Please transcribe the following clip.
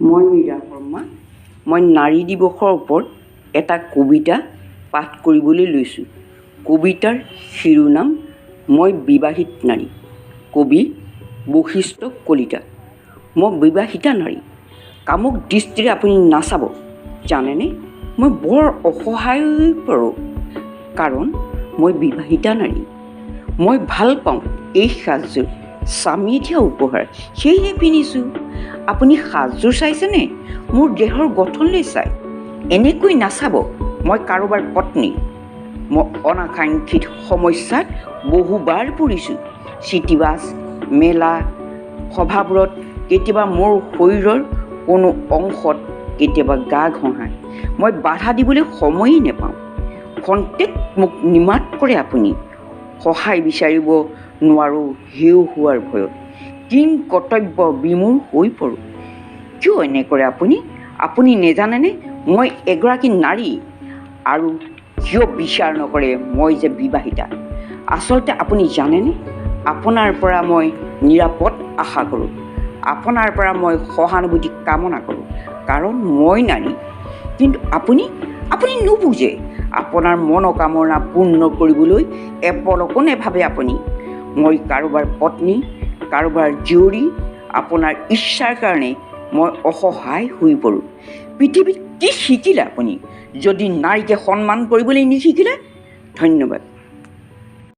মই মীৰা শৰ্মা। মই নাৰী দিৱসৰ ওপৰত এটা কবিতা পাঠ কৰিবলৈ লৈছোঁ। কবিতাৰ শিৰোনাম মই বিবাহিত নাৰী। কবি বশিষ্ঠ কলিতা। মই বিবাহিতা নাৰী। কামুক দৃষ্টিৰে আপুনি নাচাব। জানেনে, মই বৰ অসহায় হৈ পৰোঁ, কাৰণ মই বিবাহিতা নাৰী। মই ভাল পাওঁ এই সাজযোৰ, স্বামীয়ে দিয়া উপহাৰ, সেয়েহে পিন্ধিছোঁ। আপুনি সাজযোৰ চাইছেনে? মোৰ দেহৰ গঠনলৈ চাই। এনেকৈ নাচাব, মই কাৰোবাৰ পত্নী। মই অনাকাংক্ষিত সমস্যাত বহুবাৰ পৰিছোঁ। চিটিবাছ, মেলা, সভাবোৰত, কেতিয়াবা মোৰ শৰীৰৰ কোনো অংশত, কেতিয়াবা গা ঘঁহায়। মই বাধা দিবলৈ সময়েই নাপাওঁ। খন্তেক মোক নিমাত কৰে আপুনি। সহায় বিচাৰিব নোৱাৰোঁ হেও হোৱাৰ ভয়ত। কিং কৰ্তব্য বিমূঢ় হৈ পৰোঁ। কিয় এনে কৰে আপুনি? আপুনি নেজানেনে মই এগৰাকী নাৰী? আৰু কিয় বিচাৰ নকৰে মই যে বিবাহিতা? আচলতে আপুনি জানেনে, আপোনাৰ পৰা মই নিৰাপদ আশা কৰোঁ। আপোনাৰ পৰা মই সহানুভূতি কামনা কৰোঁ, কাৰণ মই নাৰী। কিন্তু আপুনি নুবুজে। আপোনাৰ মনোকামনা পূৰ্ণ কৰিবলৈ এপলকো নেভাবে আপুনি। মই কাৰোবাৰ পত্নী, কাৰোবাৰ জীয়ৰী। আপোনাৰ ইচ্ছাৰ কাৰণে মই অসহায় হৈ পৰোঁ। পৃথিৱীত কি শিকিলে আপুনি, যদি নাৰীকে সন্মান কৰিবলৈ নিশিকিলে? ধন্যবাদ।